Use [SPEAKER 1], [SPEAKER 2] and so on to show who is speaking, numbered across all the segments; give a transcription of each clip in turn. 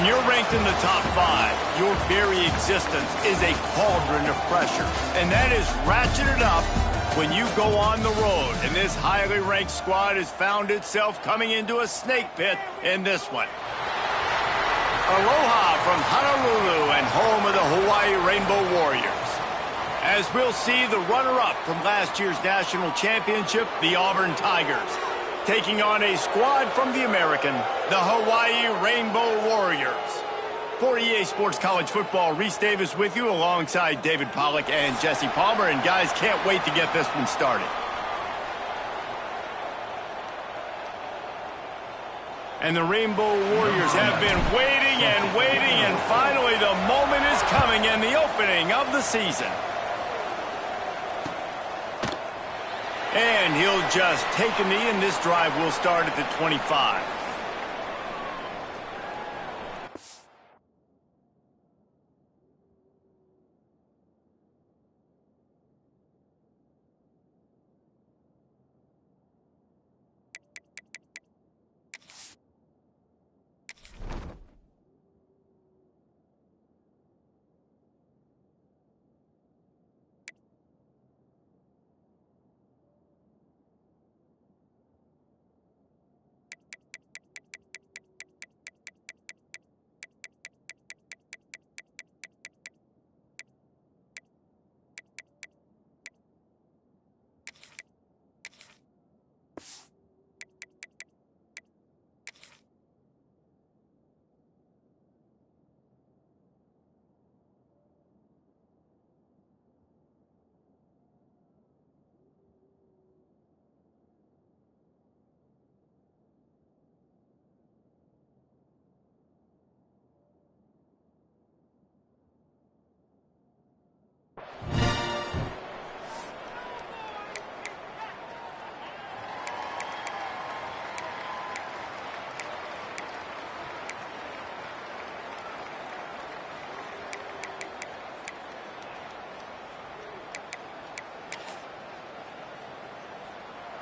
[SPEAKER 1] you're ranked in the top 5, your very existence is a cauldron of pressure. And that is ratcheted up when you go on the road. And this highly ranked squad has found itself coming into a snake pit in this one. Aloha from Honolulu and home of the Hawaii Rainbow Warriors. As we'll see the runner-up from last year's national championship, the Auburn Tigers, taking on a squad from the American, the Hawaii Rainbow Warriors. For EA Sports College Football, Reese Davis with you alongside David Pollack and Jesse Palmer. And guys, can't wait to get this one started. And the Rainbow Warriors have been waiting and waiting, and finally the moment is coming in the opening of the season. And he'll just take a knee, and this drive will start at the 25.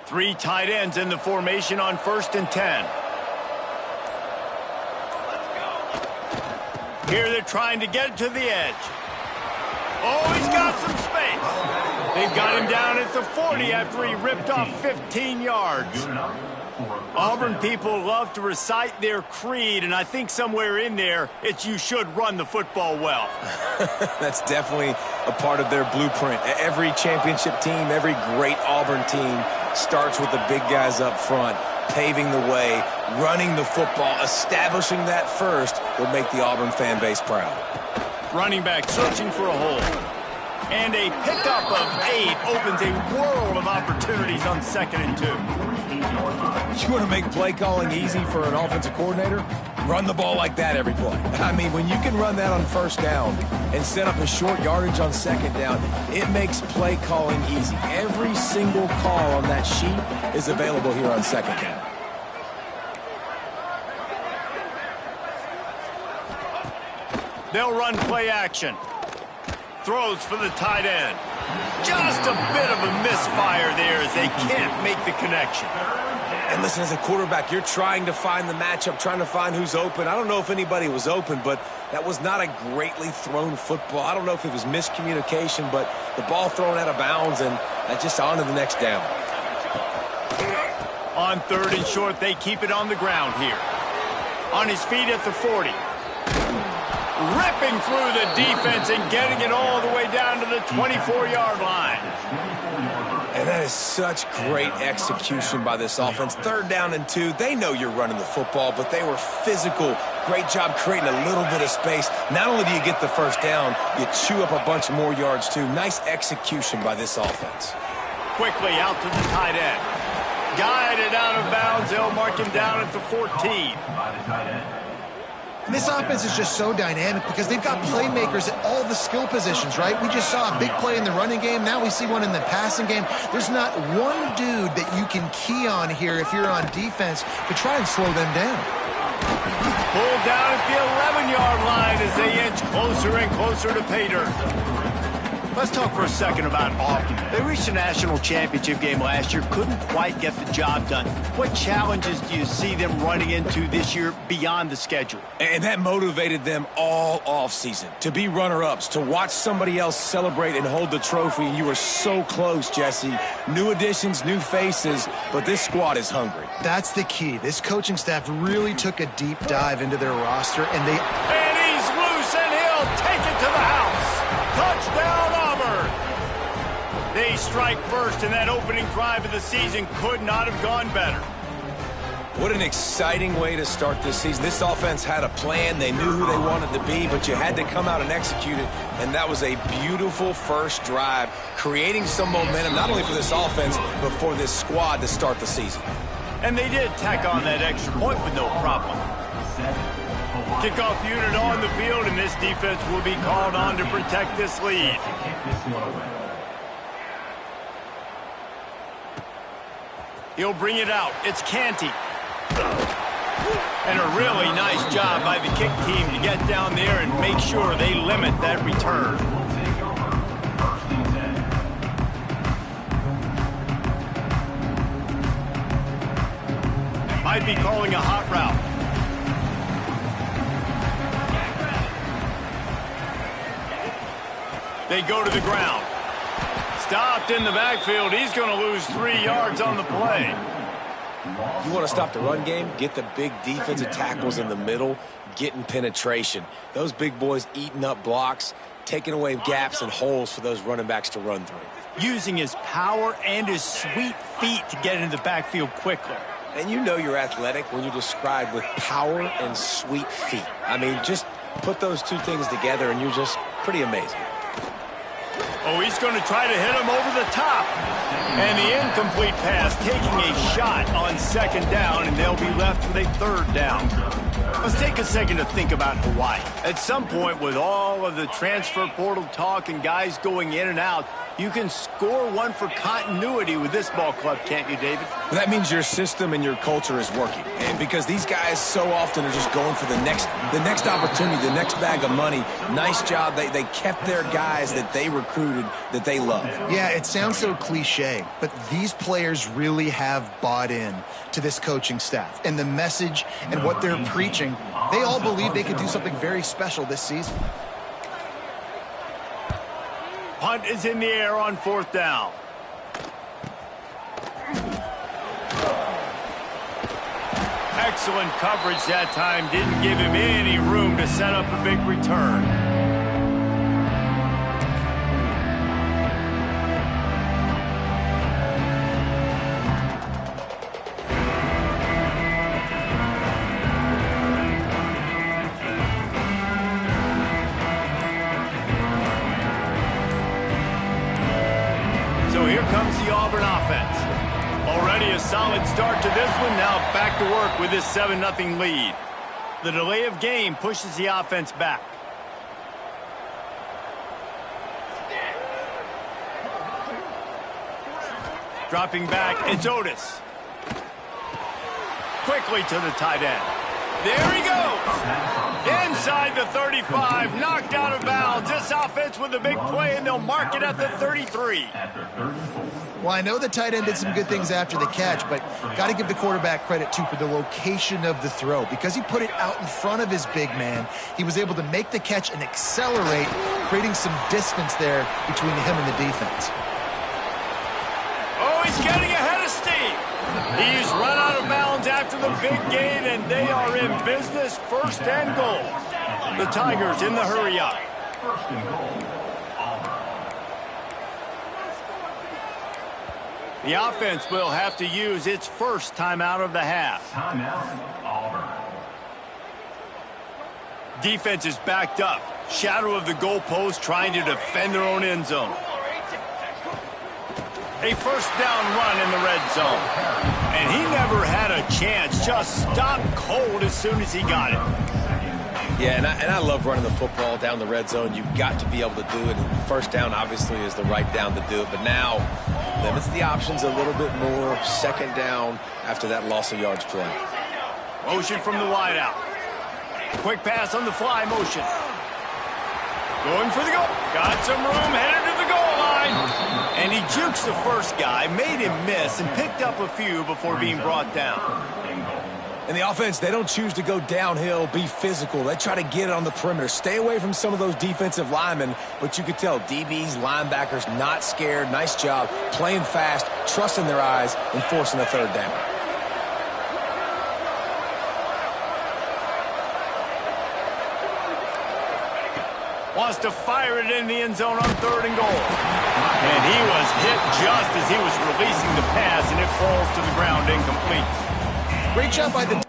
[SPEAKER 1] Three tight ends in the formation on 1st and 10. Here they're trying to get to the edge. Oh, he's got some space. They've got him down at the 40 after he ripped off 15 yards. Auburn people love to recite their creed, and I think somewhere in there, it's you should run the football well.
[SPEAKER 2] That's definitely a part of their blueprint. Every championship team, every great Auburn team starts with the big guys up front, paving the way, running the football. Establishing that first will make the Auburn fan base proud.
[SPEAKER 1] Running back searching for a hole. And a pickup of 8 opens a world of opportunities on 2nd and 2.
[SPEAKER 2] You want to make play calling easy for an offensive coordinator? Run the ball like that every play. I mean, when you can run that on 1st down and set up a short yardage on 2nd down, it makes play calling easy. Every single call on that sheet is available here on 2nd down.
[SPEAKER 1] They'll run play action. Throws for the tight end. Just a bit of a misfire there as they can't make the connection.
[SPEAKER 2] And listen, as a quarterback, you're trying to find the matchup, trying to find who's open. I don't know if anybody was open, but that was not a greatly thrown football. I don't know if it was miscommunication, but the ball thrown out of bounds, and just on to the next down.
[SPEAKER 1] On 3rd and short, they keep it on the ground here. On his feet at the 40. Ripping through the defense and getting it all the way down to the 24-yard line.
[SPEAKER 2] And that is such great execution by this offense. 3rd down and 2. They know you're running the football, but they were physical. Great job creating a little bit of space. Not only do you get the 1st down, you chew up a bunch more yards too. Nice execution by this offense.
[SPEAKER 1] Quickly out to the tight end. Guided out of bounds. They'll mark him down at the 14.
[SPEAKER 3] And this offense is just so dynamic because they've got playmakers at all the skill positions, right? We just saw a big play in the running game. Now we see one in the passing game. There's not one dude that you can key on here if you're on defense to try and slow them down.
[SPEAKER 1] Pulled down at the 11-yard line as they inch closer and closer to pay dirt. Let's talk for a second about Auburn. They reached a national championship game last year, couldn't quite get the the job done. What challenges do you see them running into this year beyond the schedule?
[SPEAKER 2] And that motivated them all offseason to be runner-ups, to watch somebody else celebrate and hold the trophy. And you were so close, Jesse. New additions, new faces, but this squad is hungry.
[SPEAKER 3] That's the key. This coaching staff really took a deep dive into their roster, and
[SPEAKER 1] he's loose, and he'll take it to the house. Touchdown, Auburn. They strike first, and that opening drive of the season could not have gone better.
[SPEAKER 2] What an exciting way to start this season. This offense had a plan. They knew who they wanted to be, but you had to come out and execute it, and that was a beautiful first drive, creating some momentum, not only for this offense, but for this squad to start the season.
[SPEAKER 1] And they did tack on that extra point with no problem. Kickoff unit on the field, and this defense will be called on to protect this lead. He'll bring it out. It's Canty. And a really nice job by the kick team to get down there and make sure they limit that return. Might be calling a hot route. They go to the ground. Stopped in the backfield. He's going to lose 3 yards on the play.
[SPEAKER 2] You want to stop the run game? Get the big defensive tackles in the middle, getting penetration. Those big boys eating up blocks, taking away gaps and holes for those running backs to run through.
[SPEAKER 1] Using his power and his sweet feet to get into the backfield quickly.
[SPEAKER 2] And you know you're athletic when you describe with power and sweet feet. I mean, just put those two things together and you're just pretty amazing.
[SPEAKER 1] Oh, he's going to try to hit him over the top. And the incomplete pass taking a shot on second down, and they'll be left with a third down. Let's take a second to think about Hawaii. At some point, with all of the transfer portal talk and guys going in and out, you can score one for continuity with this ball club, can't you, David?
[SPEAKER 2] Well, that means your system and your culture is working. And because these guys so often are just going for the next opportunity, the next bag of money. Nice job. They kept their guys that they recruited, that they love.
[SPEAKER 3] Yeah, it sounds so cliche, but these players really have bought in to this coaching staff. And the message and what they're preaching, they all believe they could do something very special this season.
[SPEAKER 1] Punt is in the air on fourth down. Excellent coverage that time. Didn't give him any room to set up a big return. So here comes the Auburn offense. Already a solid start to this one. Now back to work with this 7-0 lead. The delay of game pushes the offense back. Dropping back, it's Otis. Quickly to the tight end. There he goes. Inside the 35, knocked out of bounds. This offense with a big play, and they'll mark it at the 33.
[SPEAKER 3] Well, I know the tight end did some good things after the catch, but got to give the quarterback credit, too, for the location of the throw. Because he put it out in front of his big man, he was able to make the catch and accelerate, creating some distance there between him and the defense.
[SPEAKER 1] Oh, he's getting ahead of steam. He's run out of bounds after the big gain, and they are in business, first and goal. The Tigers in the hurry up.
[SPEAKER 4] First and goal.
[SPEAKER 1] The offense will have to use its first timeout of the half.
[SPEAKER 4] Timeout, Auburn.
[SPEAKER 1] Defense is backed up. Shadow of the goalpost trying to defend their own end zone. A first down run in the red zone. And he never had a chance. Just stopped cold as soon as he got it.
[SPEAKER 2] Yeah, and I love running the football down the red zone. You've got to be able to do it. And first down, obviously, is the right down to do it. But now, limits the options a little bit more. Second down after that loss of yards play.
[SPEAKER 1] Motion from the wideout. Quick pass on the fly motion. Going for the goal. Got some room, headed to the goal line. And And he jukes the first guy, made him miss, and picked up a few before being brought down.
[SPEAKER 2] And the offense, they don't choose to go downhill, be physical. They try to get it on the perimeter. Stay away from some of those defensive linemen, but you could tell DBs, linebackers, not scared. Nice job playing fast, trusting their eyes, and forcing the third down.
[SPEAKER 1] Wants to fire it in the end zone on 3rd and goal. And he was hit just as he was releasing the pass, and it falls to the ground incomplete.
[SPEAKER 3] Great job by the...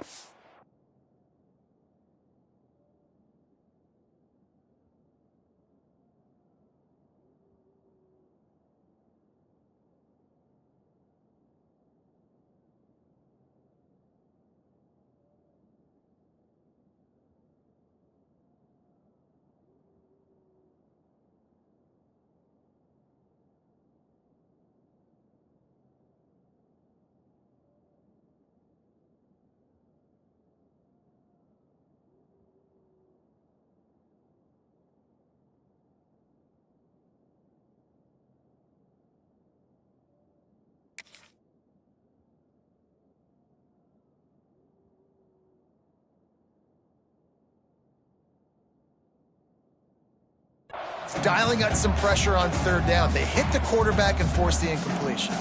[SPEAKER 3] Dialing out some pressure on 3rd down. They hit the quarterback and force the incompletion.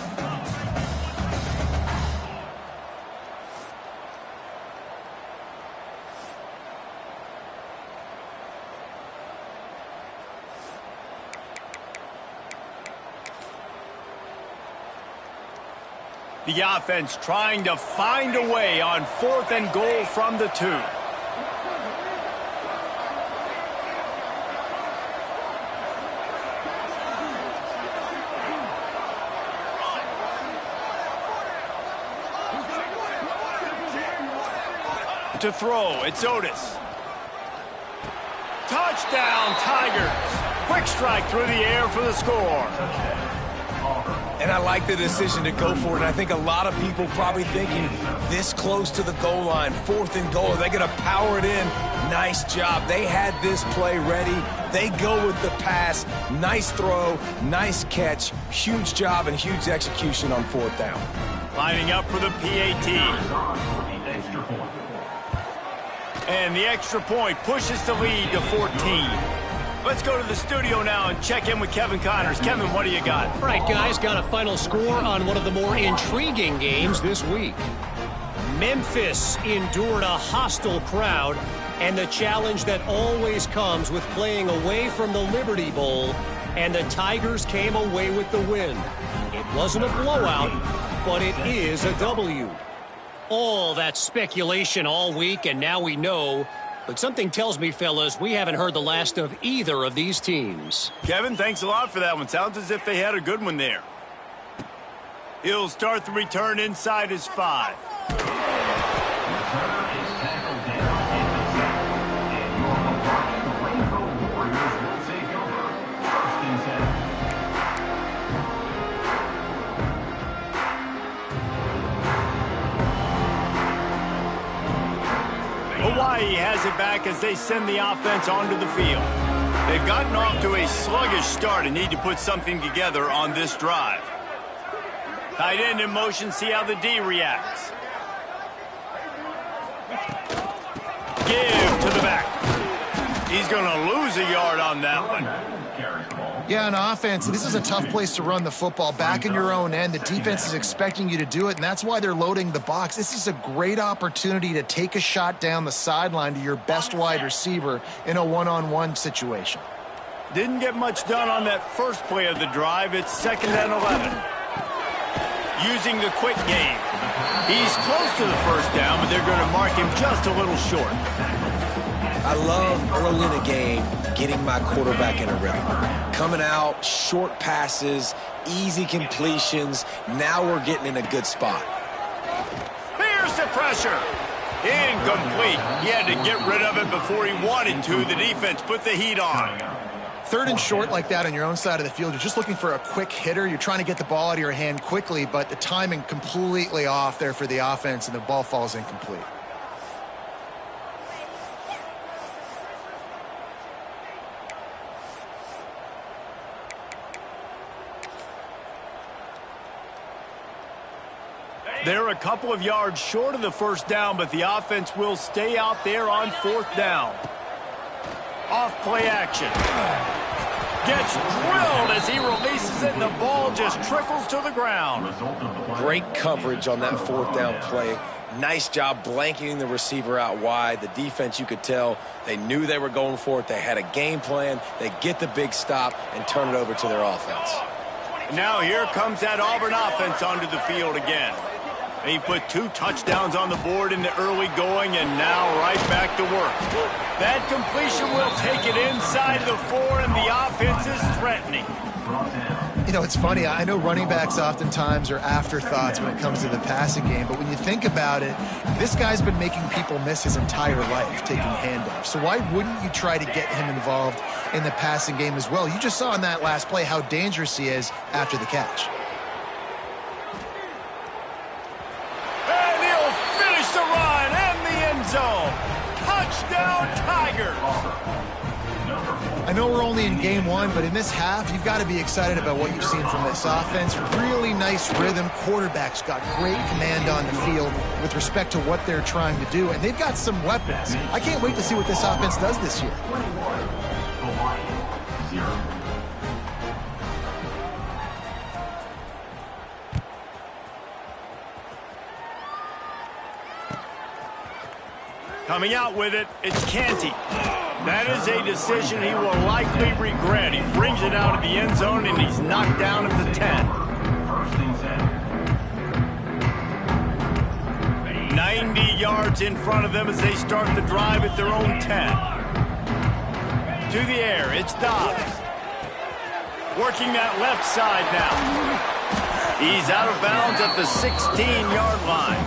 [SPEAKER 1] The offense trying to find a way on 4th and goal from the 2. To throw, it's Otis. Touchdown, Tigers. Quick strike through the air for the score.
[SPEAKER 2] And I like the decision to go for it. And I think a lot of people probably thinking this close to the goal line, 4th and goal, are they going to power it in? Nice job. They had this play ready. They go with the pass. Nice throw, nice catch. Huge job and huge execution on 4th down.
[SPEAKER 1] Lining up for the PAT. And the extra point pushes the lead to 14. Let's go to the studio now and check in with Kevin Connors. Kevin, what do you got?
[SPEAKER 5] All right, guys, got a final score on one of the more intriguing games this week. Memphis endured a hostile crowd and the challenge that always comes with playing away from the Liberty Bowl, and the Tigers came away with the win. It wasn't a blowout, but it is a W. All that speculation all week, and now we know. But something tells me, fellas, we haven't heard the last of either of these teams.
[SPEAKER 1] Kevin, thanks a lot for that one. Sounds as if they had a good one there. He'll start the return inside his 5. Hawaii has it back as they send the offense onto the field. They've gotten off to a sluggish start and need to put something together on this drive. Tight end in motion, see how the D reacts. Give to the back. He's going to lose a yard on that one.
[SPEAKER 3] Yeah, on offense, this is a tough place to run the football. Back in your own end, the defense is expecting you to do it, and that's why they're loading the box. This is a great opportunity to take a shot down the sideline to your best wide receiver in a one-on-one situation.
[SPEAKER 1] Didn't get much done on that first play of the drive. It's 2nd and 11. Using the quick game. He's close to the first down, but they're going to mark him just a little short.
[SPEAKER 2] I love early in the game getting my quarterback in a rhythm. Coming out, short passes, easy completions. Now we're getting in a good spot.
[SPEAKER 1] Here's the pressure. Incomplete. He had to get rid of it before he wanted to. The defense put the heat on.
[SPEAKER 3] 3rd and short like that on your own side of the field, you're just looking for a quick hitter. You're trying to get the ball out of your hand quickly, but the timing completely off there for the offense, and the ball falls incomplete.
[SPEAKER 1] They're a couple of yards short of the first down, but the offense will stay out there on fourth down. Off play action. Gets drilled as he releases it, and the ball just trickles to the ground.
[SPEAKER 2] Great coverage on that fourth down play. Nice job blanketing the receiver out wide. The defense, you could tell, they knew they were going for it. They had a game plan. They get the big stop and turn it over to their offense.
[SPEAKER 1] Now here comes that Auburn offense onto the field again. They put 2 touchdowns on the board in the early going, and now right back to work. That completion will take it inside the 4, and the offense is threatening.
[SPEAKER 3] You know, it's funny. I know running backs oftentimes are afterthoughts when it comes to the passing game, but when you think about it, this guy's been making people miss his entire life taking handoffs. So why wouldn't you try to get him involved in the passing game as well? You just saw in that last play how dangerous he is after the catch.
[SPEAKER 1] And he'll finish the run and the end zone. Touchdown, Tigers!
[SPEAKER 3] I know we're only in game 1, but in this half, you've got to be excited about what you've seen from this offense. Really nice rhythm. Quarterback's got great command on the field with respect to what they're trying to do, and they've got some weapons. I can't wait to see what this offense does this year.
[SPEAKER 1] Coming out with it, it's Canty. That is a decision he will likely regret. He brings it out of the end zone, and he's knocked down at the 10. 90 yards in front of them as they start the drive at their own 10. To the air, it's Dobbs. Working that left side now. He's out of bounds at the 16-yard line.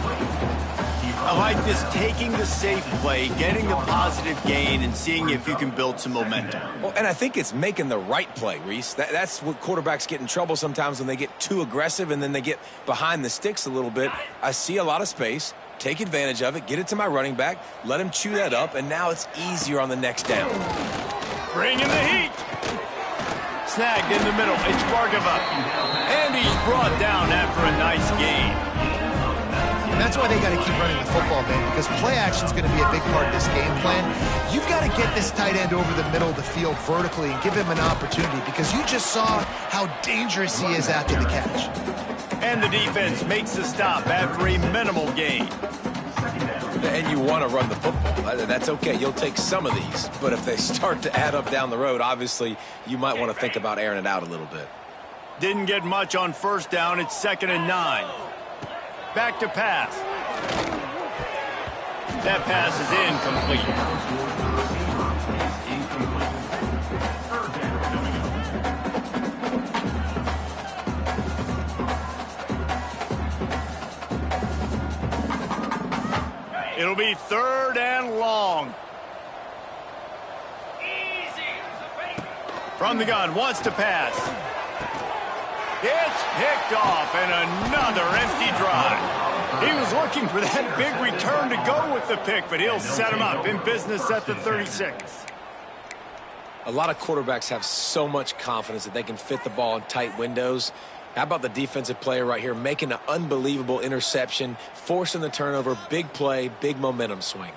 [SPEAKER 1] I like this, taking the safe play, getting the positive gain, and seeing if you can build some momentum.
[SPEAKER 2] Well, and I think it's making the right play, Reese. That's what quarterbacks get in trouble sometimes when they get too aggressive and then they get behind the sticks a little bit. I see a lot of space. Take advantage of it. Get it to my running back. Let him chew that up, and now it's easier on the next down.
[SPEAKER 1] Bringing the heat. Snagged in the middle. It's Bargava. And he's brought down after a nice gain.
[SPEAKER 3] That's why they got to keep running the football, man, because play action is going to be a big part of this game plan. You've got to get this tight end over the middle of the field vertically and give him an opportunity, because you just saw how dangerous he is after the catch.
[SPEAKER 1] And the defense makes the stop after a minimal gain.
[SPEAKER 2] And you want to run the football. That's okay. You'll take some of these. But if they start to add up down the road, obviously you might want to think about airing it out a little bit.
[SPEAKER 1] Didn't get much on first down. It's 2nd and 9. Back to pass. That pass is incomplete. It'll be 3rd and long. From the gun, wants to pass. It's picked off, and another empty drive. He was looking for that big return to go with the pick, but he'll set him up in business at the 36.
[SPEAKER 2] A lot of quarterbacks have so much confidence that they can fit the ball in tight windows. How about the defensive player right here making an unbelievable interception, forcing the turnover, big play, big momentum swing.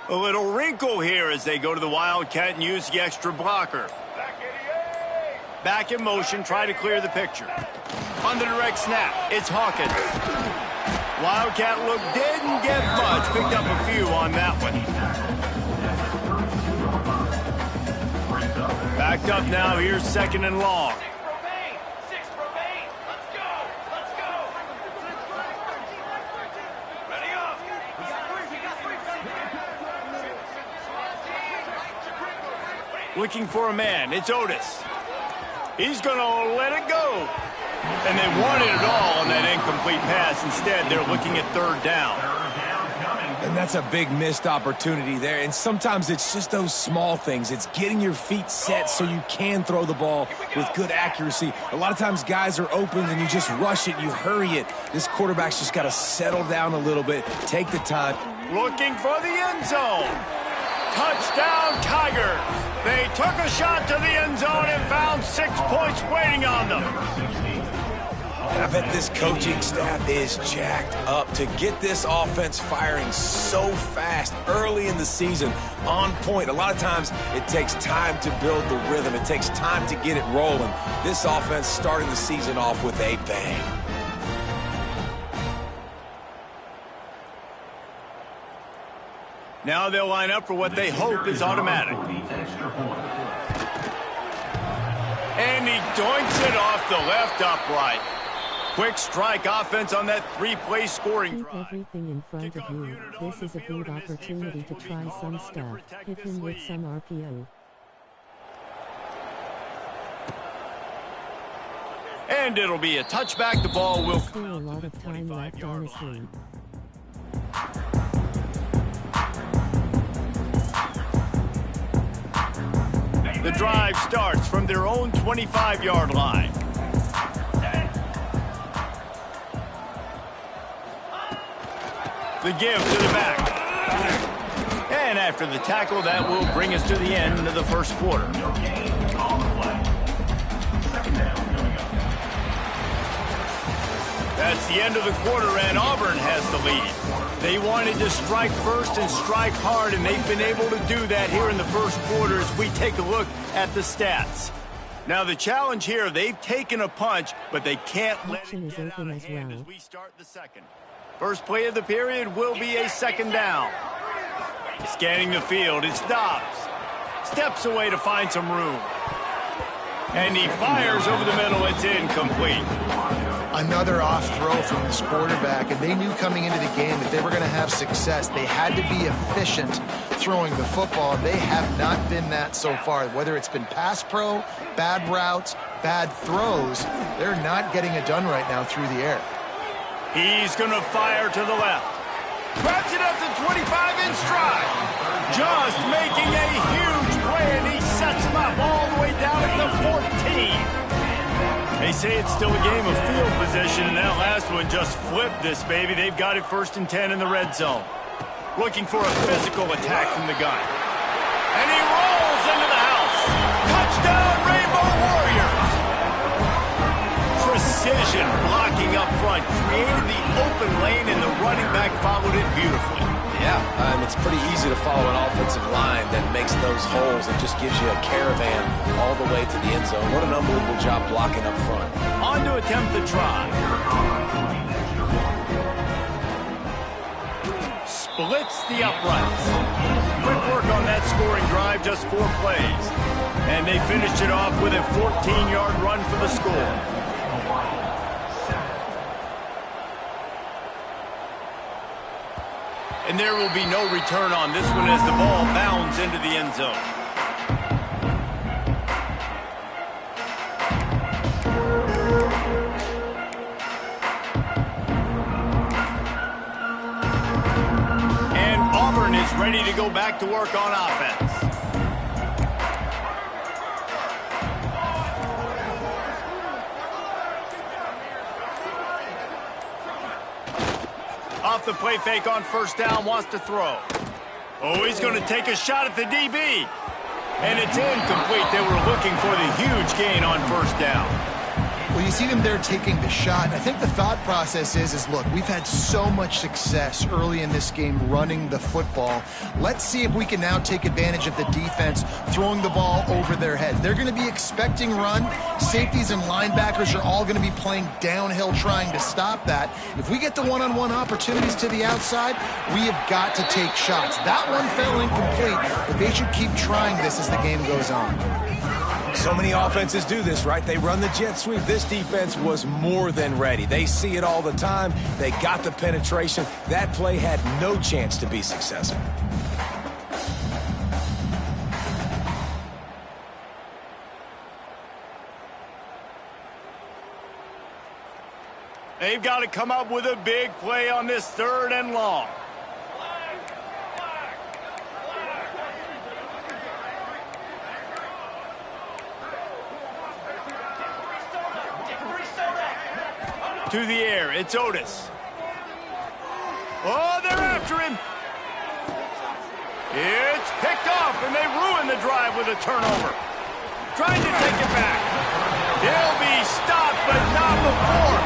[SPEAKER 1] A little wrinkle here as they go to the Wildcat and use the extra blocker. Back in motion, try to clear the picture. On the direct snap, it's Hawkins. Wildcat look didn't get much, picked up a few on that one. Backed up now, here's 2nd and long. Looking for a man, it's Otis. He's going to let it go. And they wanted it all on that incomplete pass. Instead, they're looking at 3rd down.
[SPEAKER 2] And that's a big missed opportunity there. And sometimes it's just those small things. It's getting your feet set so you can throw the ball with good accuracy. A lot of times guys are open and you just rush it, you hurry it. This quarterback's just got to settle down a little bit, take the time.
[SPEAKER 1] Looking for the end zone. Touchdown, Tigers. They took a shot to the end zone and found 6 points waiting on them.
[SPEAKER 2] I bet this coaching staff is jacked up to get this offense firing so fast early in the season, on point. A lot of times it takes time to build the rhythm. It takes time to get it rolling. This offense starting the season off with a bang.
[SPEAKER 1] Now they'll line up for what they hope is automatic. And he doinks it off the left upright. Quick strike offense on that three-play scoring drive.
[SPEAKER 6] Keep everything in front of you. This is a good opportunity to try some stuff. Hit him with some RPO.
[SPEAKER 1] And it'll be a touchback. The ball will...
[SPEAKER 6] Still a lot of time left, honestly.
[SPEAKER 1] The drive starts from their own 25-yard line. The give to the back. And after the tackle, that will bring us to the end of the first quarter. That's the end of the quarter, and Auburn has the lead. They wanted to strike first and strike hard, and they've been able to do that here in the first quarter as we take a look at the stats. Now, the challenge here, they've taken a punch, but they can't let it get out of hand as we start the second. First play of the period will be a second down. Scanning the field, it stops. Steps away to find some room. And he fires over the middle. It's incomplete.
[SPEAKER 3] Another off throw from this quarterback, and they knew coming into the game that they were going to have success. They had to be efficient throwing the football, and they have not been that so far. Whether it's been pass pro, bad routes, bad throws, they're not getting it done right now through the air.
[SPEAKER 1] He's going to fire to the left. Grabs it up to 25 in stride. Just making a huge play, and he sets him up all the way down at the 14. They say it's still a game of field position, and that last one just flipped this baby. They've got it 1st and 10 in the red zone. Looking for a physical attack from the gun. And he rolls into the house. Touchdown, Rainbow Warriors! Precision blocking up front. Created the open lane, and the running back followed it beautifully.
[SPEAKER 2] Yeah, it's pretty easy to follow an offensive line that makes those holes and just gives you a caravan all the way to the end zone. What an unbelievable job blocking up front.
[SPEAKER 1] On to attempt the try. Splits the uprights. Quick work on that scoring drive, just 4 plays. And they finished it off with a 14-yard run for the score. And there will be no return on this one as the ball bounds into the end zone. And Auburn is ready to go back to work on offense. Off the play fake on first down, wants to throw. Oh, he's going to take a shot at the DB. And it's incomplete. They were looking for the huge gain on first down.
[SPEAKER 3] Well, you see them there taking the shot. I think the thought process is look, we've had so much success early in this game running the football. Let's see if we can now take advantage of the defense throwing the ball over their heads. They're going to be expecting run. Safeties and linebackers are all going to be playing downhill trying to stop that. If we get the one-on-one opportunities to the outside, we have got to take shots. That one fell incomplete, but they should keep trying this as the game goes on.
[SPEAKER 2] So many offenses do this, right? They run the jet sweep. This defense was more than ready. They see it all the time. They got the penetration. That play had no chance to be successful.
[SPEAKER 1] They've got to come up with a big play on this 3rd and long. To the air, it's Otis. Oh, they're after him. It's picked off, and they ruin the drive with a turnover. Trying to take it back. He'll be stopped, but not before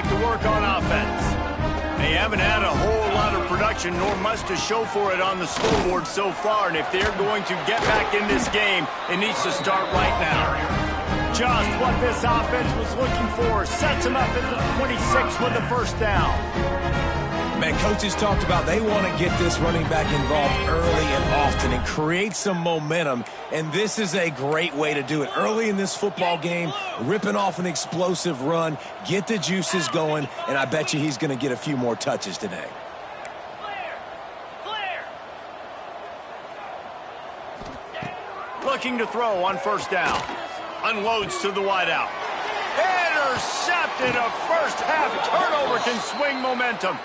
[SPEAKER 1] back to work on offense. They haven't had a whole lot of production nor much to show for it on the scoreboard so far, and if they're going to get back in this game, it needs to start right now. Just what this offense was looking for. Sets them up at the 26 with the first down.
[SPEAKER 2] Man, coaches talked about they want to get this running back involved early and often and create some momentum, and this is a great way to do it. Early in this football game, ripping off an explosive run, get the juices going, and I bet you he's going to get a few more touches today.
[SPEAKER 1] Looking to throw on first down. Unloads to the wideout. Intercepted. A first half turnover can swing momentum.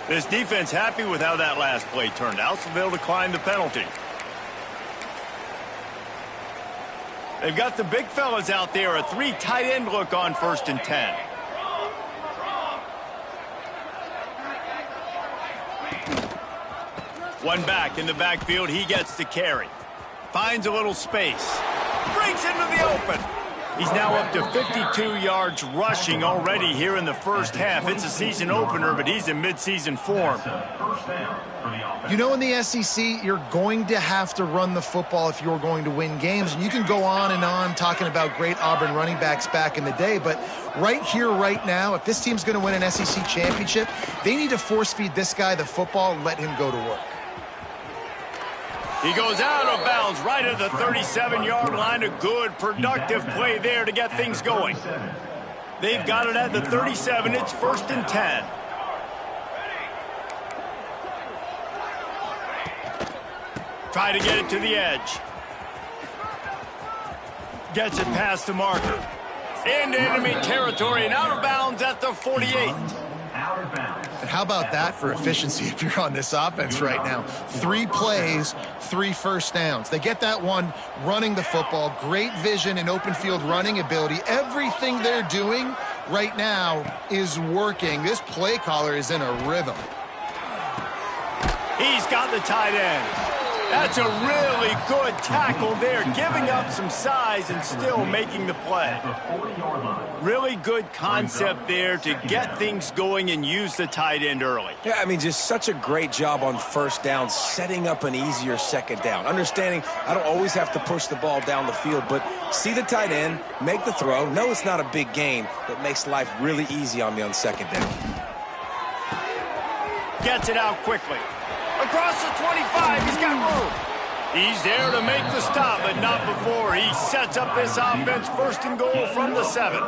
[SPEAKER 1] This defense happy with how that last play turned out, so they'll decline the penalty. They've got the big fellas out there, a 3 tight end look on 1st and 10. One back in the backfield, he gets the carry. Finds a little space. Breaks into the open. He's now up to 52 yards rushing already here in the first half. It's a season opener, but he's in midseason form.
[SPEAKER 3] You know, in the SEC, you're going to have to run the football if you're going to win games. And you can go on and on talking about great Auburn running backs back in the day, but right here, right now, if this team's going to win an SEC championship, they need to force-feed this guy the football and let him go to work.
[SPEAKER 1] He goes out of bounds right at the 37-yard line. A good, productive play there to get things going. They've got it at the 37. It's 1st and 10. Try to get it to the edge. Gets it past the marker. Into enemy territory and out of bounds at the 48.
[SPEAKER 3] And how about that for efficiency if you're on this offense right now? 3 plays, 3 first downs. They get that one running the football, great vision and open field running ability. Everything they're doing right now is working. This play caller is in a rhythm.
[SPEAKER 1] He's got the tight end. That's a really good tackle there, giving up some size and still making the play. Really good concept there to get things going and use the tight end early.
[SPEAKER 2] Yeah, I mean, just such a great job on first down, setting up an easier second down. Understanding I don't always have to push the ball down the field, but see the tight end, make the throw. No, it's not a big gain, but makes life really easy on me on second down.
[SPEAKER 1] Gets it out quickly. Across the 25, he's got room. He's there to make the stop, but not before he sets up this offense 1st and goal from the 7.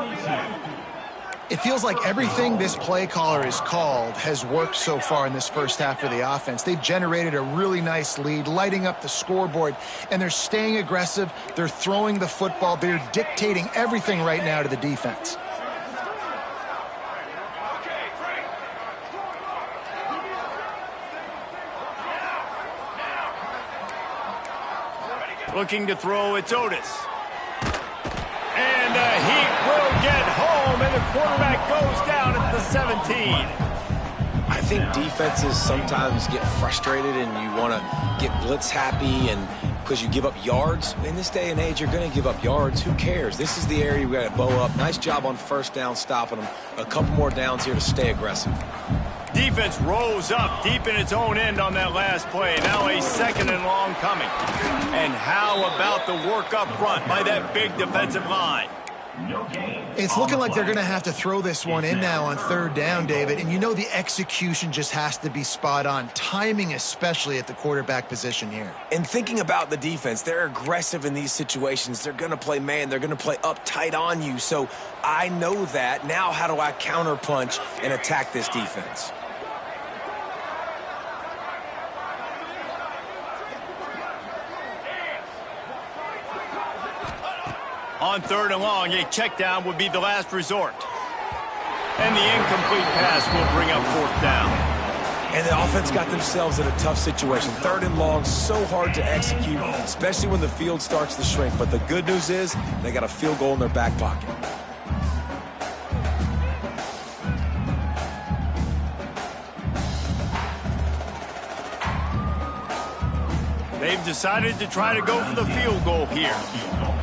[SPEAKER 3] It feels like everything this play caller is called has worked so far in this first half of the offense. They've generated a really nice lead, lighting up the scoreboard, and they're staying aggressive. They're throwing the football. They're dictating everything right now to the defense.
[SPEAKER 1] Looking to throw, it's Otis. And he will get home, and the quarterback goes down at the 17.
[SPEAKER 2] I think defenses sometimes get frustrated and you want to get blitz happy and because you give up yards. In this day and age, you're going to give up yards. Who cares? This is the area we got to bow up. Nice job on first down, stopping them. A couple more downs here to stay aggressive.
[SPEAKER 1] Defense rose up deep in its own end on that last play. Now a 2nd and long coming. And how about the work up front by that big defensive line?
[SPEAKER 3] It's looking like they're going to have to throw this one in now on 3rd down, David. And you know the execution just has to be spot on. Timing especially at the quarterback position here.
[SPEAKER 2] And thinking about the defense, they're aggressive in these situations. They're going to play man. They're going to play up tight on you. So I know that. Now how do I counterpunch and attack this defense?
[SPEAKER 1] On 3rd and long, a check down would be the last resort. And the incomplete pass will bring up 4th down.
[SPEAKER 2] And the offense got themselves in a tough situation. 3rd and long, so hard to execute, especially when the field starts to shrink. But the good news is they got a field goal in their back pocket.
[SPEAKER 1] They've decided to try to go for the field goal here.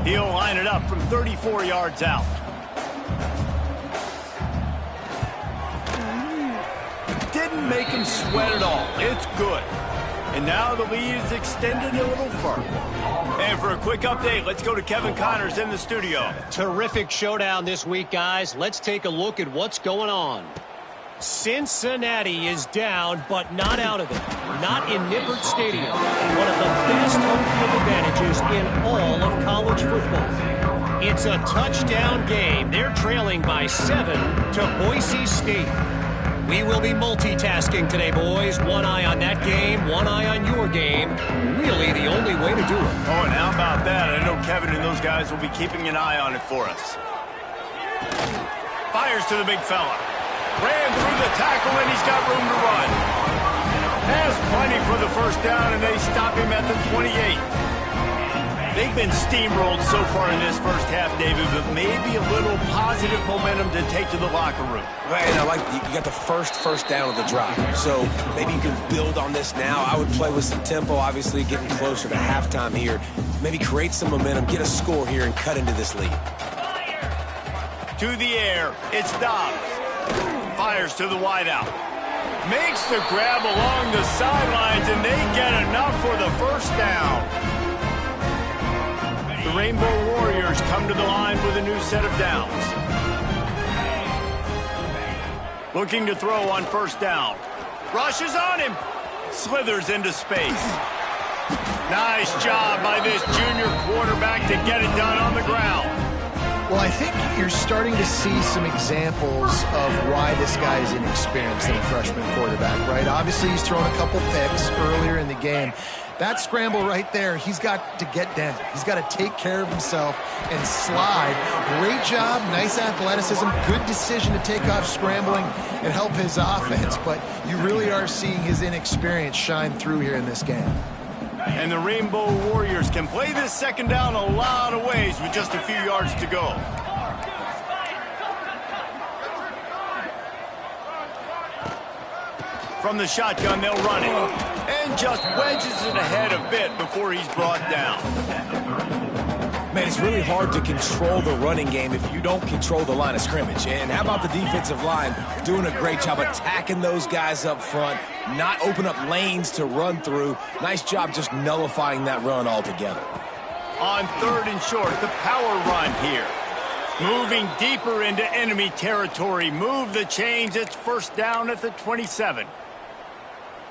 [SPEAKER 1] He'll line it up from 34 yards out. doesn't make him sweat at all. It's good. And now the lead is extended a little further. And for a quick update, let's go to Kevin Connors in the studio.
[SPEAKER 5] Terrific showdown this week, guys. Let's take a look at what's going on. Cincinnati is down, but not out of it. Not in Nippert Stadium. One of the best home field advantages in all of college football. It's a touchdown game. They're trailing by 7 to Boise State. We will be multitasking today, boys. One eye on that game, one eye on your game. Really the only way to do it.
[SPEAKER 1] Oh, and how about that? I know Kevin and those guys will be keeping an eye on it for us. Fires to the big fella. Ran through the tackle, and he's got room to run. Has plenty for the first down, and they stop him at the 28. They've been steamrolled so far in this first half, David, but maybe a little positive momentum to take to the locker room.
[SPEAKER 2] Right, and I like you got the first down of the drive. So maybe you can build on this now. I would play with some tempo, obviously getting closer to halftime here. Maybe create some momentum, get a score here, and cut into this lead.
[SPEAKER 1] To the air, it's Dobbs. Fires to the wideout. Makes the grab along the sidelines, and they get enough for the first down. The Rainbow Warriors come to the line with a new set of downs. Looking to throw on first down. Rushes on him. Slithers into space. Nice job by this junior quarterback to get it done on the ground.
[SPEAKER 3] Well, I think you're starting to see some examples of why this guy is inexperienced in a freshman quarterback, right? Obviously, he's thrown a couple picks earlier in the game. That scramble right there, he's got to get down. He's got to take care of himself and slide. Great job, nice athleticism, good decision to take off scrambling and help his offense, but you really are seeing his inexperience shine through here in this game.
[SPEAKER 1] And the Rainbow Warriors can play this second down a lot of ways with just a few yards to go. From the shotgun, they'll run it. And just wedges it ahead a bit before he's brought down.
[SPEAKER 2] Man, it's really hard to control the running game if you don't control the line of scrimmage. And how about the defensive line doing a great job attacking those guys up front, not open up lanes to run through. Nice job just nullifying that run altogether.
[SPEAKER 1] On third and short, the power run here. Moving deeper into enemy territory. Move the chains. It's first down at the 27.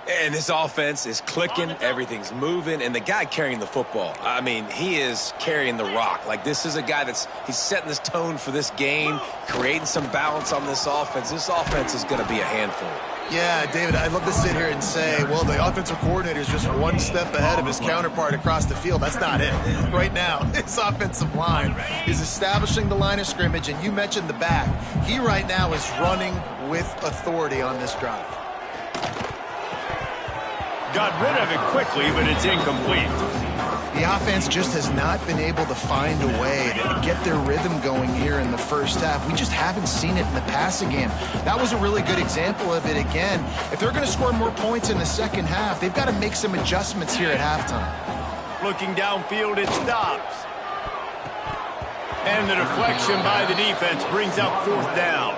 [SPEAKER 2] And this offense is clicking, everything's moving, and the guy carrying the football, I mean, he is carrying the rock. Like, this is a guy he's setting this tone for this game, creating some balance on this offense. This offense is going to be a handful.
[SPEAKER 3] Yeah, David, I'd love to sit here and say, well, the offensive coordinator is just one step ahead of his counterpart across the field. That's not it. Right now, his offensive line is establishing the line of scrimmage, and you mentioned the back. He right now is running with authority on this drive.
[SPEAKER 1] Got rid of it quickly, but it's incomplete.
[SPEAKER 3] The offense just has not been able to find a way to get their rhythm going here in the first half. We just haven't seen it in the passing game. That was a really good example of it again. If they're going to score more points in the second half, they've got to make some adjustments here at halftime.
[SPEAKER 1] Looking downfield, it stops. And the deflection by the defense brings up fourth down.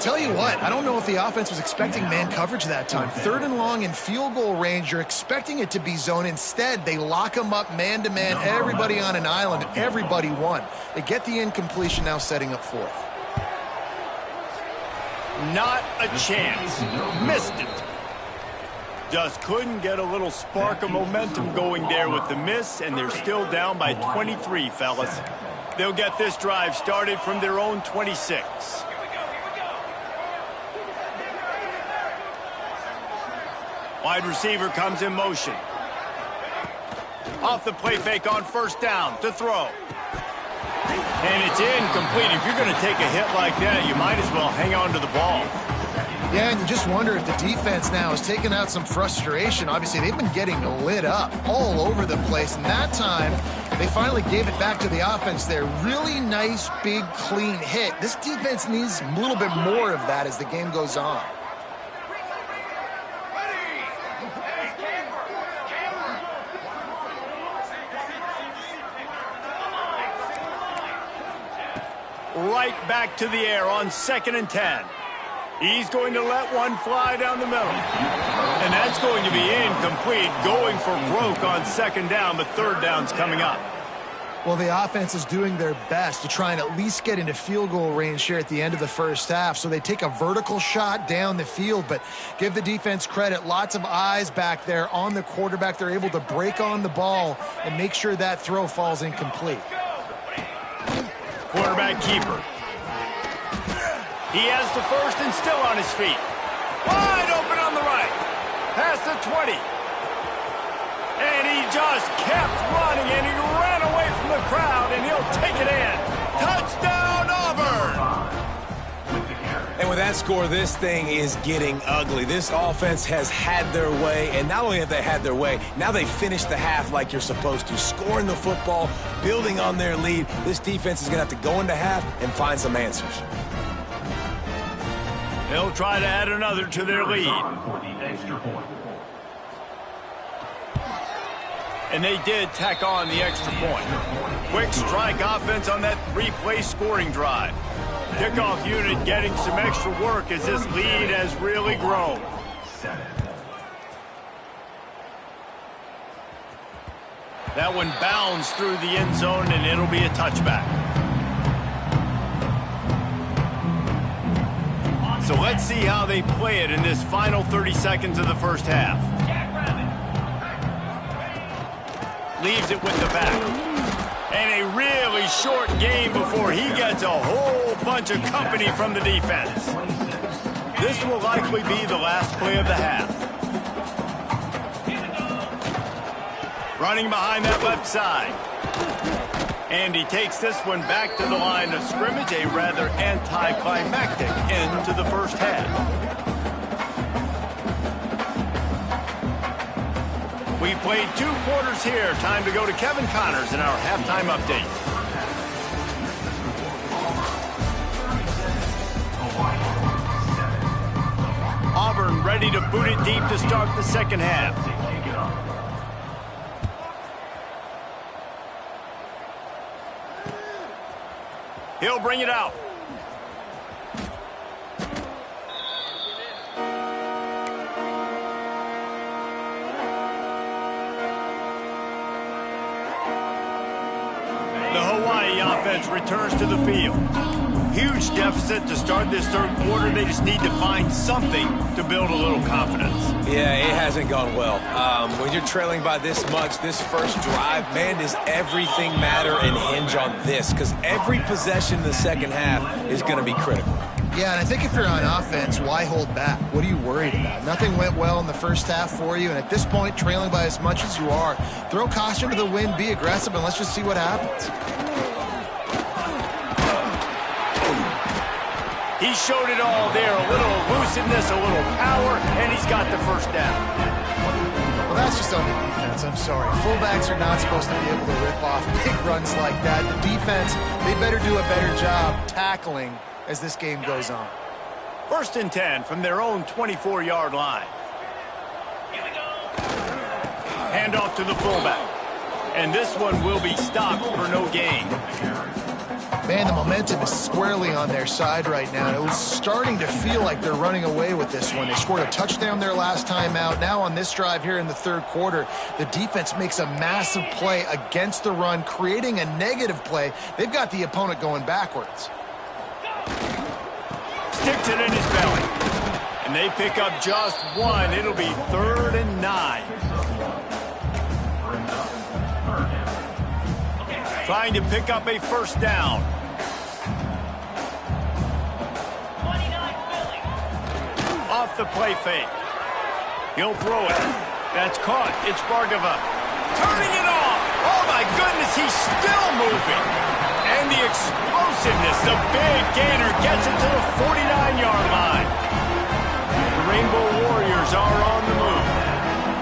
[SPEAKER 3] Tell you what, I don't know if the offense was expecting man coverage that time. Third and long in field goal range, you're expecting it to be zone. Instead, they lock them up man-to-man, everybody on an island, everybody won. They get the incompletion, now setting up fourth.
[SPEAKER 1] Not a chance. Missed it. Just couldn't get a little spark of momentum going there with the miss, and they're still down by 23, fellas. They'll get this drive started from their own 26. Wide receiver comes in motion. Off the play fake on first down to throw. And it's incomplete. If you're going to take a hit like that, you might as well hang on to the ball.
[SPEAKER 3] Yeah, and you just wonder if the defense now is taking out some frustration. Obviously, they've been getting lit up all over the place. And that time, they finally gave it back to the offense there. Really nice, big, clean hit. This defense needs a little bit more of that as the game goes on. Right
[SPEAKER 1] back to the air on 2nd and 10. He's going to let one fly down the middle. And that's going to be incomplete, going for broke on second down, but third down's coming up.
[SPEAKER 3] Well, the offense is doing their best to try and at least get into field goal range here at the end of the first half. So they take a vertical shot down the field, but give the defense credit. Lots of eyes back there on the quarterback. They're able to break on the ball and make sure that throw falls incomplete.
[SPEAKER 1] Quarterback keeper. He has the first and still on his feet. Wide open on the right. Past the 20. And he just kept running, and he ran away from the crowd, and he'll take it in. Touchdown, Auburn!
[SPEAKER 2] And with that score, this thing is getting ugly. This offense has had their way, and not only have they had their way, now they finish the half like you're supposed to, scoring the football, building on their lead. This defense is going to have to go into half and find some answers.
[SPEAKER 1] They'll try to add another to their lead. And they did tack on the extra point. Quick strike offense on that three-play scoring drive. Kickoff unit getting some extra work as this lead has really grown. That one bounds through the end zone, and it'll be a touchback. So let's see how they play it in this final 30 seconds of the first half. Leaves it with the back. And a really short game before he gets a whole bunch of company from the defense. This will likely be the last play of the half. Running behind that left side. And he takes this one back to the line of scrimmage, a rather anticlimactic end to the first half. We played 2 quarters here. Time to go to Kevin Connors in our halftime update. Auburn ready to boot it deep to start the second half. He'll bring it out. The Hawaii offense returns to the field. Huge deficit to start this third quarter. They just need to find something to build a little confidence.
[SPEAKER 2] Yeah, it hasn't gone well. When you're trailing by this much, this first drive, man, does everything matter and hinge on this? Because every possession in the second half is going to be critical.
[SPEAKER 3] Yeah, and I think if you're on offense, why hold back? What are you worried about? Nothing went well in the first half for you, and at this point, trailing by as much as you are, throw caution to the wind, be aggressive, and let's just see what happens.
[SPEAKER 1] He showed it all there, a little elusiveness, a little power, and he's got the first down.
[SPEAKER 3] Well, that's just on the defense. I'm sorry. Fullbacks are not supposed to be able to rip off big runs like that. The defense, they better do a better job tackling as this game goes on.
[SPEAKER 1] 1st and 10 from their own 24-yard line. Hand off to the fullback. And this one will be stopped for no gain.
[SPEAKER 3] Man, the momentum is squarely on their side right now. It was starting to feel like they're running away with this one. They scored a touchdown their last time out. Now on this drive here in the third quarter, the defense makes a massive play against the run, creating a negative play. They've got the opponent going backwards.
[SPEAKER 1] Sticks it in his belly. And they pick up just one. It'll be 3rd and 9. Trying to pick up a first down. Off the play fake. He'll throw it. That's caught. It's Bargava. Turning it off. Oh, my goodness, he's still moving. And the explosiveness, the big gainer gets it to the 49-yard line. The Rainbow Warriors are on the move.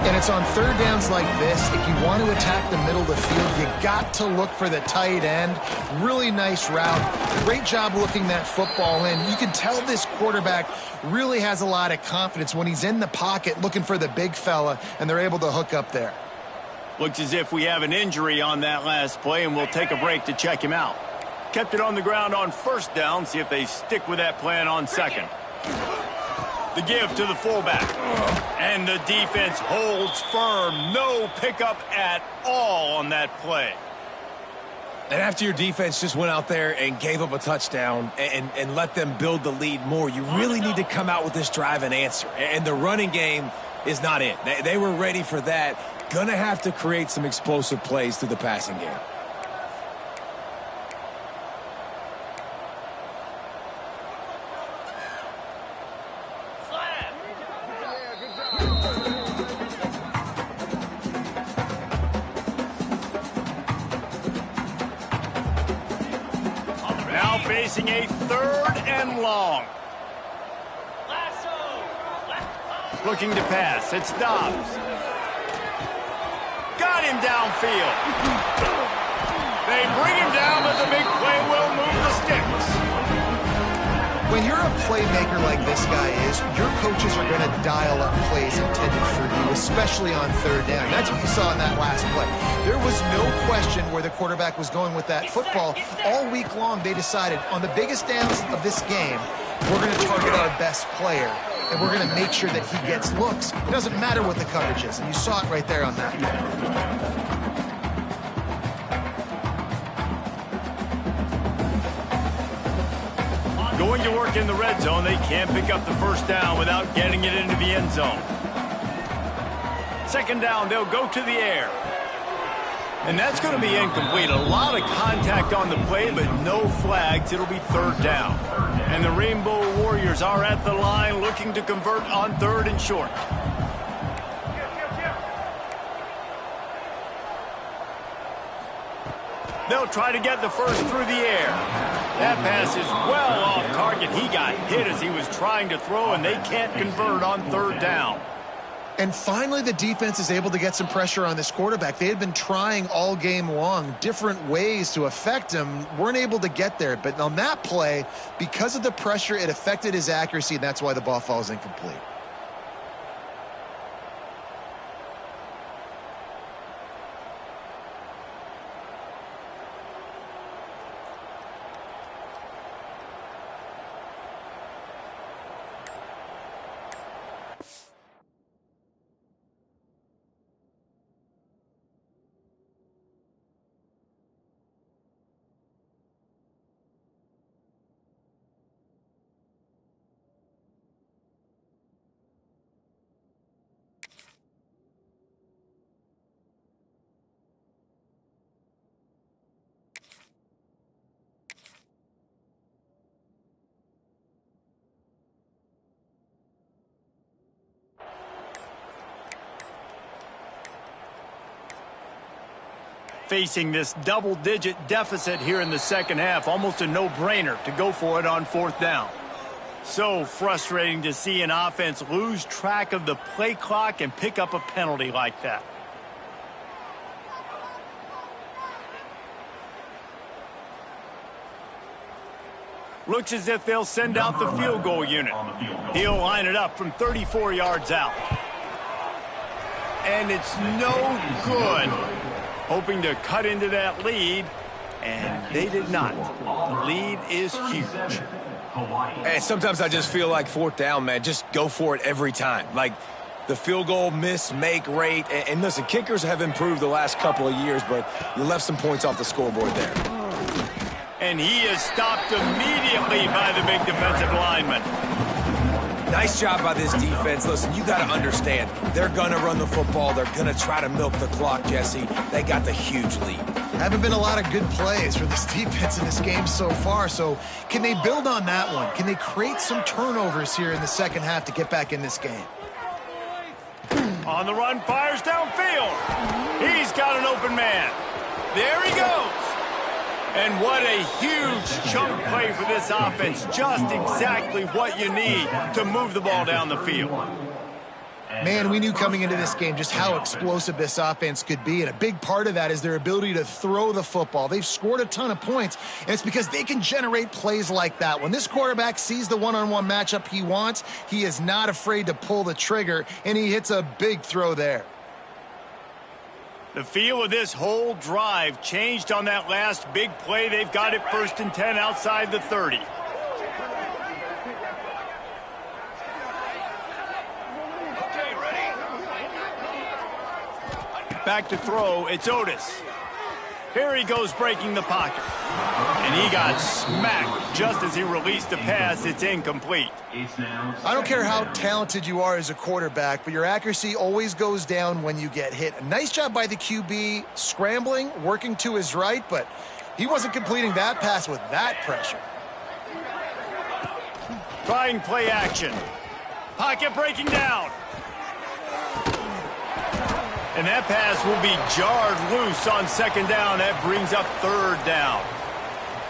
[SPEAKER 3] And it's on third downs like this, if you want to attack the middle of the field, you got to look for the tight end. Really nice route. Great job looking that football in. You can tell this quarterback really has a lot of confidence when he's in the pocket looking for the big fella, and they're able to hook up there.
[SPEAKER 1] Looks as if we have an injury on that last play, and we'll take a break to check him out. Kept it on the ground on first down. See if they stick with that plan on second. The give to the fullback. And the defense holds firm. No pickup at all on that play.
[SPEAKER 2] And after your defense just went out there and gave up a touchdown and let them build the lead more, you really need to come out with this drive and answer. And the running game is not it. They were ready for that. Gonna have to create some explosive plays through the passing game.
[SPEAKER 1] Now facing a 3rd and long. Looking to pass. It's Dobbs. Got him downfield. They bring him down, but the big play will move the sticks.
[SPEAKER 3] When you're a playmaker like this guy is, your coaches are going to dial up plays intended for you, especially on 3rd down. That's what you saw in that last play. There was no question where the quarterback was going with that football. All week long, they decided on the biggest downs of this game, we're going to target our best player, and we're going to make sure that he gets looks. It doesn't matter what the coverage is, and you saw it right there on that play.
[SPEAKER 1] Going to work in the red zone, they can't pick up the 1st down without getting it into the end zone. 2nd down, they'll go to the air. And that's going to be incomplete. A lot of contact on the play, but no flags. It'll be 3rd down. And the Rainbow Warriors are at the line looking to convert on 3rd and short. They'll try to get the 1st through the air. That pass is well off target. He got hit as he was trying to throw, and they can't convert on 3rd down.
[SPEAKER 3] And finally, the defense is able to get some pressure on this quarterback. They had been trying all game long different ways to affect him, weren't able to get there. But on that play, because of the pressure, it affected his accuracy, and that's why the ball falls incomplete.
[SPEAKER 1] Facing this double-digit deficit here in the 2nd half, almost a no-brainer to go for it on 4th down. So frustrating to see an offense lose track of the play clock and pick up a penalty like that. Looks as if they'll send out the field goal unit. He'll line it up from 34 yards out. And it's no good. Hoping to cut into that lead, and they did not. The lead is huge.
[SPEAKER 2] And sometimes I just feel like 4th down, man, just go for it every time. Like the field goal miss-make rate. And listen, kickers have improved the last couple of years, but you left some points off the scoreboard there.
[SPEAKER 1] And he is stopped immediately by the big defensive lineman.
[SPEAKER 2] Nice job by this defense. Listen, you got to understand, they're going to run the football. They're going to try to milk the clock, Jesse. They got the huge lead.
[SPEAKER 3] Haven't been a lot of good plays for this defense in this game so far, so can they build on that one? Can they create some turnovers here in the 2nd half to get back in this game?
[SPEAKER 1] On the run, fires downfield. He's got an open man. There he goes. And what a huge chunk play for this offense. Just exactly what you need to move the ball down the field.
[SPEAKER 3] Man, we knew coming into this game just how explosive this offense could be, and a big part of that is their ability to throw the football. They've scored a ton of points, and it's because they can generate plays like that. When this quarterback sees the one-on-one matchup he wants, he is not afraid to pull the trigger, and he hits a big throw there.
[SPEAKER 1] The feel of this whole drive changed on that last big play. They've got it 1st and 10 outside the 30. Back to throw, it's Otis. Here he goes breaking the pocket. And he got smacked just as he released the pass. It's incomplete.
[SPEAKER 3] I don't care how talented you are as a quarterback, but your accuracy always goes down when you get hit. A nice job by the QB scrambling, working to his right, but he wasn't completing that pass with that pressure.
[SPEAKER 1] Trying play action. Pocket breaking down. And that pass will be jarred loose on second down. That brings up third down.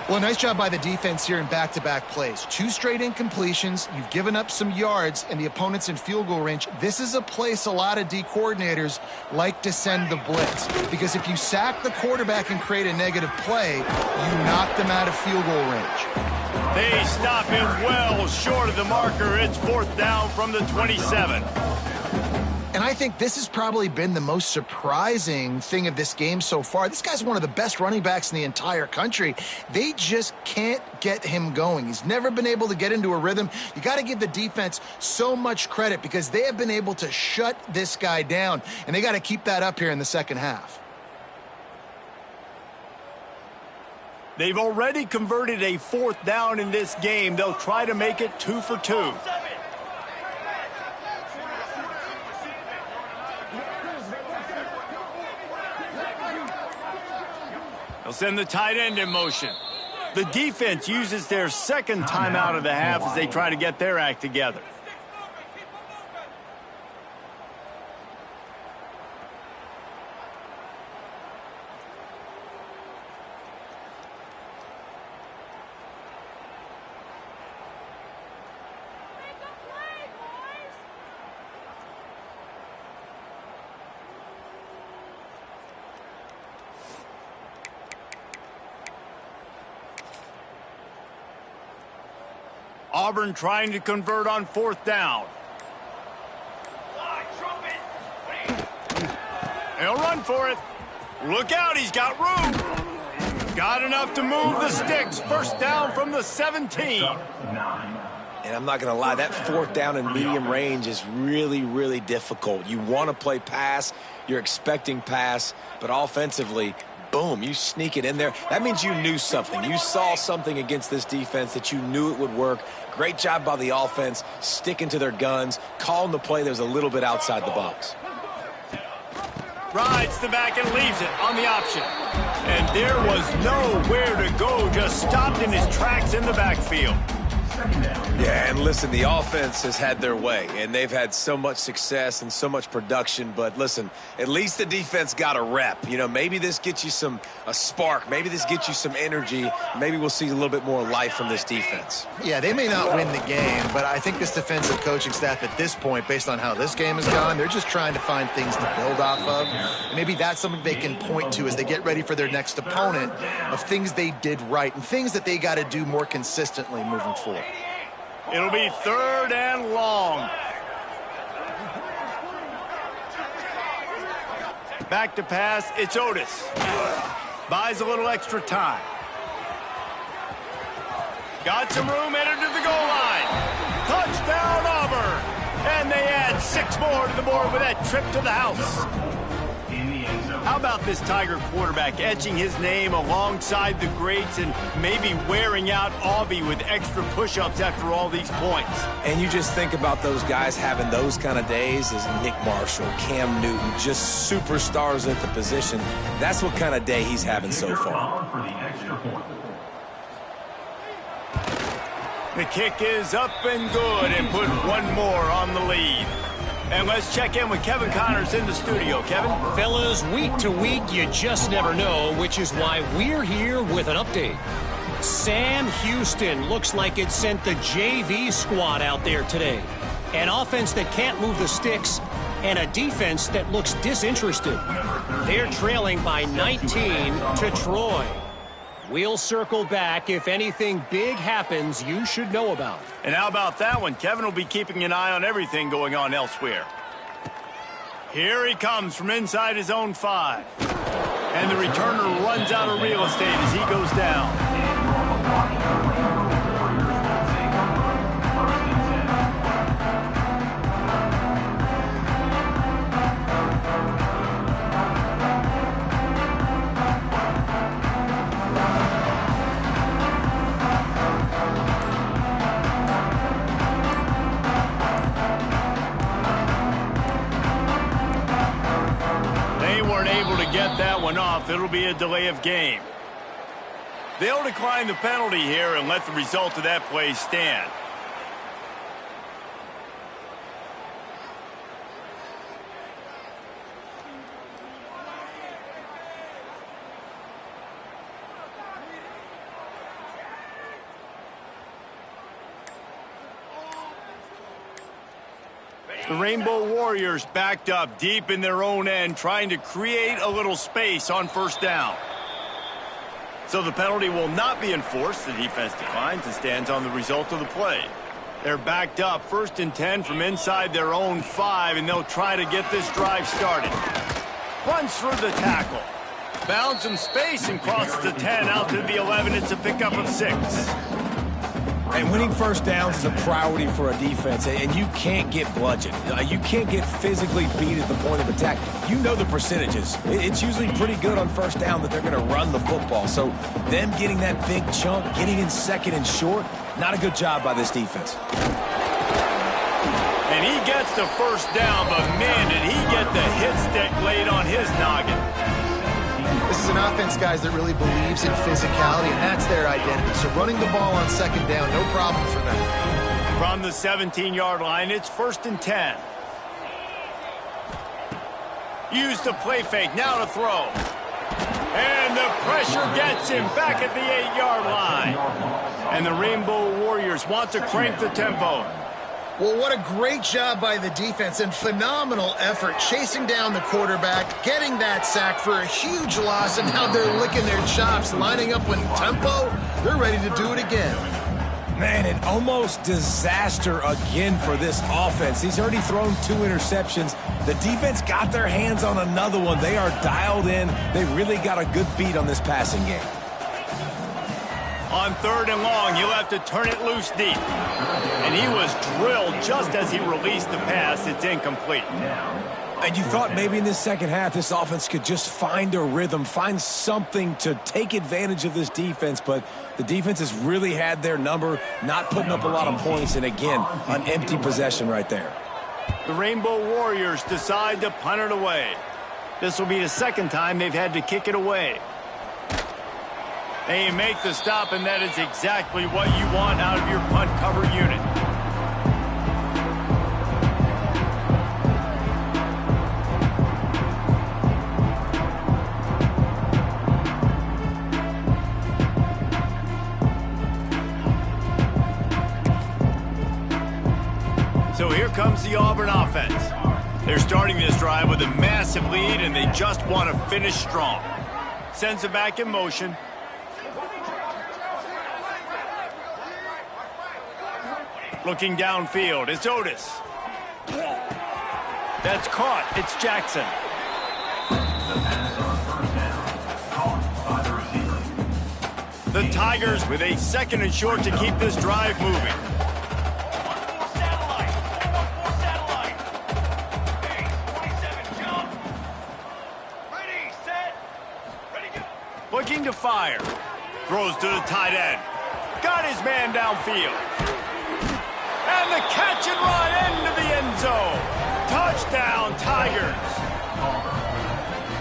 [SPEAKER 3] Well, nice job by the defense here in back-to-back plays. 2 straight incompletions. You've given up some yards, and the opponent's in field goal range. This is a place a lot of D coordinators like to send the blitz, because if you sack the quarterback and create a negative play, you knock them out of field goal range.
[SPEAKER 1] They stop him well short of the marker. It's fourth down from the 27.
[SPEAKER 3] And I think this has probably been the most surprising thing of this game so far. This guy's one of the best running backs in the entire country. They just can't get him going. He's never been able to get into a rhythm. You got to give the defense so much credit because they have been able to shut this guy down, and they got to keep that up here in the second half.
[SPEAKER 1] They've already converted a fourth down in this game. They'll try to make it 2 for 2. They'll send the tight end in motion. The defense uses their second timeout of the half as they try to get their act together. Auburn trying to convert on fourth down. He'll run for it. Look out, he's got room. Got enough to move the sticks. First down from the 17.
[SPEAKER 2] And I'm not going to lie, that fourth down in medium range is really, really difficult. You want to play pass, you're expecting pass, but offensively, boom, you sneak it in there. That means you knew something. You saw something against this defense that you knew it would work. Great job by the offense, sticking to their guns, calling the play that was a little bit outside the box.
[SPEAKER 1] Rides the back and leaves it on the option. And there was nowhere to go, just stopped in his tracks in the backfield.
[SPEAKER 2] Yeah, and listen, the offense has had their way, and they've had so much success and so much production. But listen, at least the defense got a rep. You know, maybe this gets you a spark. Maybe this gets you some energy. Maybe we'll see a little bit more life from this defense.
[SPEAKER 3] Yeah, they may not win the game, but I think this defensive coaching staff at this point, based on how this game has gone, they're just trying to find things to build off of. And maybe that's something they can point to as they get ready for their next opponent, of things they did right and things that they got to do more consistently moving forward.
[SPEAKER 1] It'll be third and long. Back to pass, it's Otis. Buys a little extra time. Got some room, entered to the goal line. Touchdown, Auburn. And they add 6 more to the board with that trip to the house. How about this Tiger quarterback etching his name alongside the greats and maybe wearing out Aubie with extra push-ups after all these points?
[SPEAKER 2] And you just think about those guys having those kind of days as Nick Marshall, Cam Newton, just superstars at the position. That's what kind of day he's having so far.
[SPEAKER 1] The kick is up and good and put 1 more on the lead. And let's check in with Kevin Connors in the studio. Kevin?
[SPEAKER 5] Fellas, week to week, you just never know, which is why we're here with an update. Sam Houston looks like it sent the JV squad out there today. An offense that can't move the sticks and a defense that looks disinterested. They're trailing by 19 to Troy. We'll circle back if anything big happens you should know about.
[SPEAKER 1] And how about that one? Kevin will be keeping an eye on everything going on elsewhere. Here he comes from inside his own 5. And the returner runs out of real estate as he goes down. enough, it'll be a delay of game. They'll decline the penalty here and let the result of that play stand. The Rainbow Warriors backed up deep in their own end, trying to create a little space on first down. So the penalty will not be enforced. The defense declines and stands on the result of the play. They're backed up 1st and 10 from inside their own 5, and they'll try to get this drive started. Runs through the tackle. Found some space and crosses the 10 out to the 11. It's a pickup of 6.
[SPEAKER 2] And winning first downs is a priority for a defense, and you can't get bludgeoned. You can't get physically beat at the point of attack. You know the percentages. It's usually pretty good on first down that they're going to run the football. So them getting that big chunk, getting in 2nd and short, not a good job by this defense.
[SPEAKER 1] And he gets the first down, but man, did he get the hit stick laid on his noggin.
[SPEAKER 3] This is an offense, guys, that really believes in physicality, and that's their identity. So running the ball on 2nd down, no problem for them.
[SPEAKER 1] From the 17-yard line, it's 1st and 10. Use the play fake, now to throw. And the pressure gets him back at the 8-yard line. And the Rainbow Warriors want to crank the tempo.
[SPEAKER 3] Well, what a great job by the defense and phenomenal effort chasing down the quarterback, getting that sack for a huge loss, and now they're licking their chops, lining up with tempo. They're ready to do it again.
[SPEAKER 2] Man, an almost disaster again for this offense. He's already thrown 2 interceptions. The defense got their hands on another one. They are dialed in. They really got a good beat on this passing game.
[SPEAKER 1] On 3rd and long, he'll have to turn it loose deep. And he was drilled just as he released the pass. It's incomplete.
[SPEAKER 2] And you thought maybe in this second half this offense could just find a rhythm, find something to take advantage of this defense, but the defense has really had their number, not putting up a lot of points, and again, an empty possession right there.
[SPEAKER 1] The Rainbow Warriors decide to punt it away. This will be the 2nd time they've had to kick it away. They make the stop, and that is exactly what you want out of your punt cover unit. So here comes the Auburn offense. They're starting this drive with a massive lead, and they just want to finish strong. Sends it back in motion. Looking downfield, it's Otis. That's caught, it's Jackson. The Tigers with a 2nd and short to keep this drive moving. Looking to fire. Throws to the tight end. Got his man downfield. And the catch and run into the end zone. Touchdown, Tigers.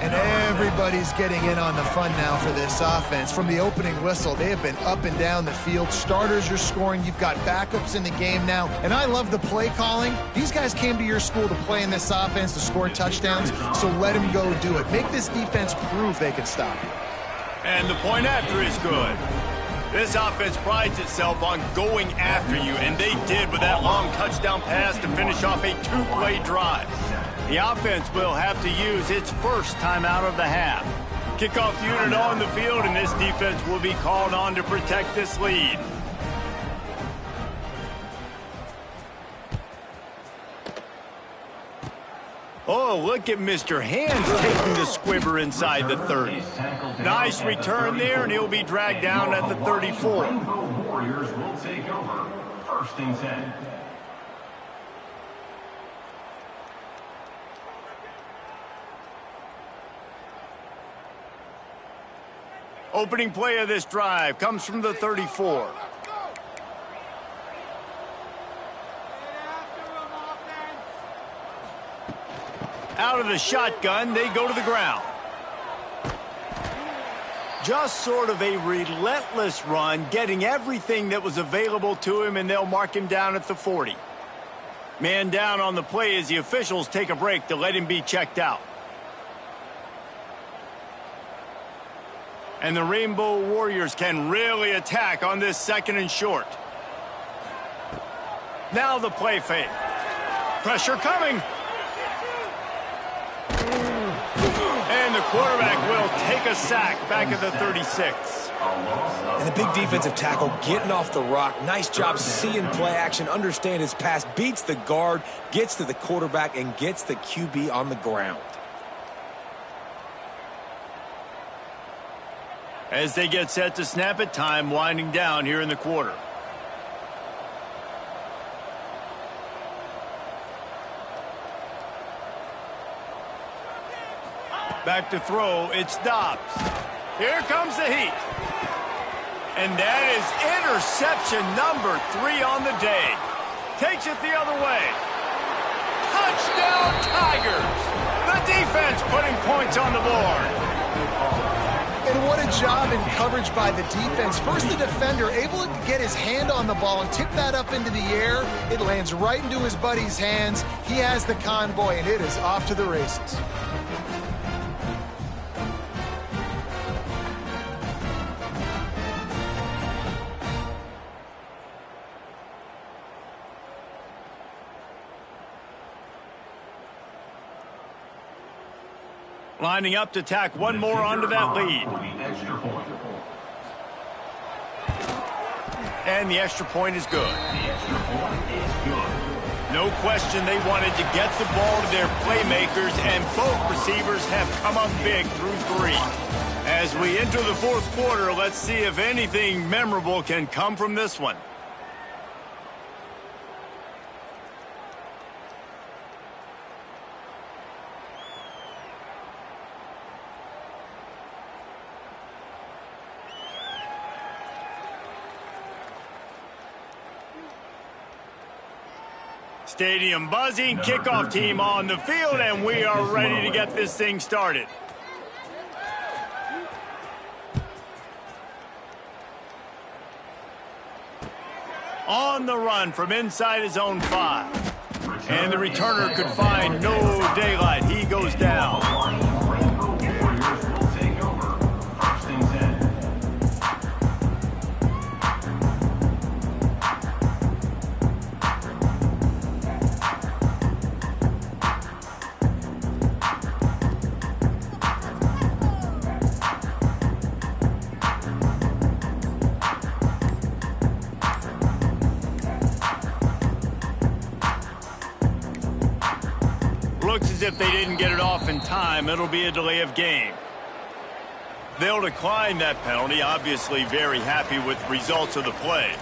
[SPEAKER 3] And everybody's getting in on the fun now for this offense. From the opening whistle, they have been up and down the field. Starters are scoring. You've got backups in the game now. And I love the play calling. These guys came to your school to play in this offense to score touchdowns, so let them go do it. Make this defense prove they can stop you.
[SPEAKER 1] And the point after is good. This offense prides itself on going after you, and they did with that long touchdown pass to finish off a 2-play drive. The offense will have to use its first timeout of the half. Kickoff unit on the field, and this defense will be called on to protect this lead. Oh, look at Mr. Hands taking the squibber inside the 30. Nice return there, and he'll be dragged down at the 34.
[SPEAKER 4] Rainbow Warriors will take over 1st and 10.
[SPEAKER 1] Opening play of this drive comes from the 34. Out of the shotgun, they go to the ground. Just sort of a relentless run, getting everything that was available to him, and they'll mark him down at the 40. Man down on the play as the officials take a break to let him be checked out. And the Rainbow Warriors can really attack on this 2nd and short. Now the play fake. Pressure coming. And the quarterback will take a sack back at the 36.
[SPEAKER 2] And the big defensive tackle getting off the rock. Nice job seeing play action, understand his pass, beats the guard, gets to the quarterback, and gets the QB on the ground.
[SPEAKER 1] As they get set to snap it, time winding down here in the quarter. Back to throw, it's Dobbs. Here comes the heat. And that is interception number 3 on the day. Takes it the other way. Touchdown Tigers! The defense putting points on the board.
[SPEAKER 3] And what a job in coverage by the defense. First, the defender able to get his hand on the ball and tip that up into the air. It lands right into his buddy's hands. He has the convoy, and it is off to the races.
[SPEAKER 1] Lining up to tack one more onto that lead. And the extra point is good. No question they wanted to get the ball to their playmakers, and both receivers have come up big through 3. As we enter the 4th quarter, let's see if anything memorable can come from this one. Stadium buzzing, kickoff team on the field, and we are ready to get this thing started. On the run from inside his own 5. And the returner could find no daylight. He goes down. Looks as if they didn't get it off in time. It'll be a delay of game. They'll decline that penalty, obviously very happy with the results of the play.